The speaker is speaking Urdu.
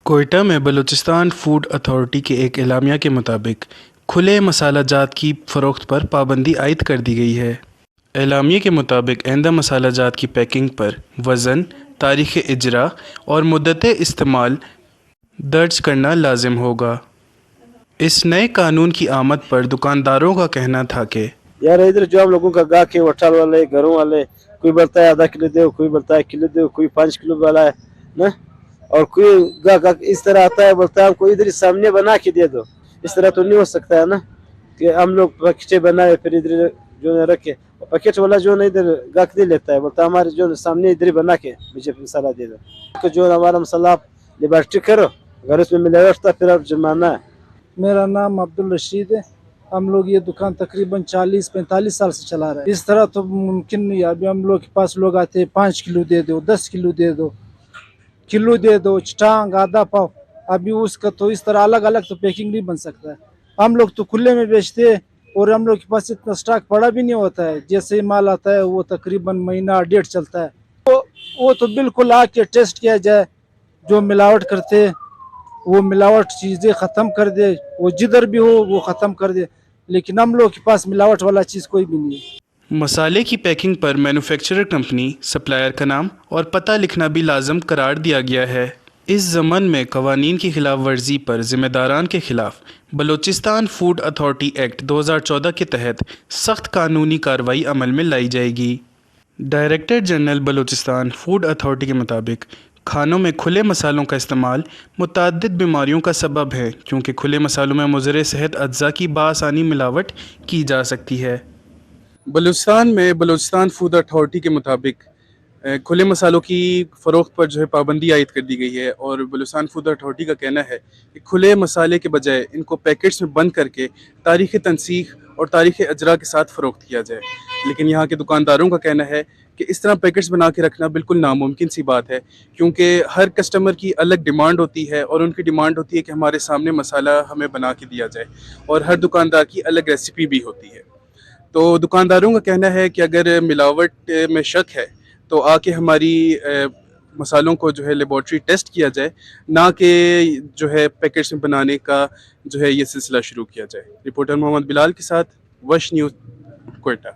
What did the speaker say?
کوئٹہ میں بلوچستان فوڈ اتھارٹی کے ایک اعلامیہ کے مطابق کھلے مسالہ جات کی فروخت پر پابندی عائد کر دی گئی ہے۔ اعلامیے کے مطابق آئندہ مسالہ جات کی پیکنگ پر وزن، تاریخ اجرا اور مدت استعمال درج کرنا لازم ہوگا۔ اس نئے قانون کی آمد پر دکانداروں کا کہنا تھا کہ یار ادھر جو ہم لوگوں کا گاہک ہے، ہوٹل والے، گھروں والے، کوئی بولتا ہے آدھا کلو دو، کوئی بولتا ہے کلو دو، کوئی 5 کلو والا ہے نا، اور کوئی گاہک اس طرح آتا ہے بولتا ہے ہم کو ادھر سامنے بنا کے دے دو۔ اس طرح تو نہیں ہو سکتا ہے نا کہ ہم لوگ پیکٹیں بنائے پھر ادھر جو ہے رکھے، پیکٹ والا جو ہے ادھر گاہک نہیں لیتا ہے، بولتا ہے ہمارے جو سامنے ادھر بنا کے مجھے مسالہ دے دو، جو ہمارا مسالہ آپ لیبارٹری کرو، اگر اس میں ملاوٹ تھا پھر آپ جرمانہ ہے۔ میرا نام عبدالرشید ہے۔ ہم لوگ یہ دکان تقریباً 40-45 سال سے چلا رہے ہیں۔ اس طرح تو ممکن نہیں ہے۔ ابھی ہم لوگ کے پاس لوگ آتے ہیں 5 کلو دے دو، 10 کلو دے دو، کلو دے دو، چٹانگ، آدھا پاؤ۔ ابھی اس کا تو اس طرح الگ الگ تو پیکنگ نہیں بن سکتا ہے۔ ہم لوگ تو کھلے میں بیچتے ہیں اور ہم لوگ کے پاس اتنا سٹاک پڑا بھی نہیں ہوتا ہے۔ جیسے ہی مال آتا ہے وہ تقریباً مہینہ ڈیڑھ چلتا ہے۔ وہ تو بالکل آ کے ٹیسٹ کیا جائے، جو ملاوٹ کرتے وہ ملاوٹ چیزیں ختم کر دے، وہ جدھر بھی ہو وہ ختم کر دے، لیکن ہم لوگ کے پاس ملاوٹ والا چیز کوئی بھی نہیں ہے۔ مسالے کی پیکنگ پر مینوفیکچرر کمپنی، سپلائر کا نام اور پتہ لکھنا بھی لازم قرار دیا گیا ہے۔ اس ضمن میں قوانین کی خلاف ورزی پر ذمہ داران کے خلاف بلوچستان فوڈ اتھارٹی ایکٹ 2014 کے تحت سخت قانونی کارروائی عمل میں لائی جائے گی۔ Director general Balochistan food authority کے مطابق کھانوں میں کھلے مسالوں کا استعمال متعدد بیماریوں کا سبب ہے، کیونکہ کھلے مسالوں میں مضر صحت اجزاء کی بآسانی ملاوٹ کی جا سکتی ہے۔ بلوچستان میں بلوچستان فوڈ اتھارٹی کے مطابق کھلے مسالوں کی فروخت پر جو ہے پابندی عائد کر دی گئی ہے، اور بلوچستان فوڈ اتھارٹی کا کہنا ہے کہ کھلے مسالے کے بجائے ان کو پیکٹس میں بند کر کے تاریخ تنسیخ اور تاریخ اجرا کے ساتھ فروخت کیا جائے، لیکن یہاں کے دکانداروں کا کہنا ہے کہ اس طرح پیکٹس بنا کے رکھنا بالکل ناممکن سی بات ہے، کیونکہ ہر کسٹمر کی الگ ڈیمانڈ ہوتی ہے، اور ان کی ڈیمانڈ ہوتی ہے کہ ہمارے سامنے مسالہ ہمیں بنا کے دیا جائے، اور ہر دکاندار کی الگ ریسیپی بھی ہوتی ہے۔ تو دکانداروں کا کہنا ہے کہ اگر ملاوٹ میں شک ہے تو آ کے ہماری مسالوں کو جو ہے لیبارٹری ٹیسٹ کیا جائے، نہ کہ جو ہے پیکٹس میں بنانے کا جو ہے یہ سلسلہ شروع کیا جائے۔ رپورٹر محمد بلال کے ساتھ وش نیوز، کوئٹہ۔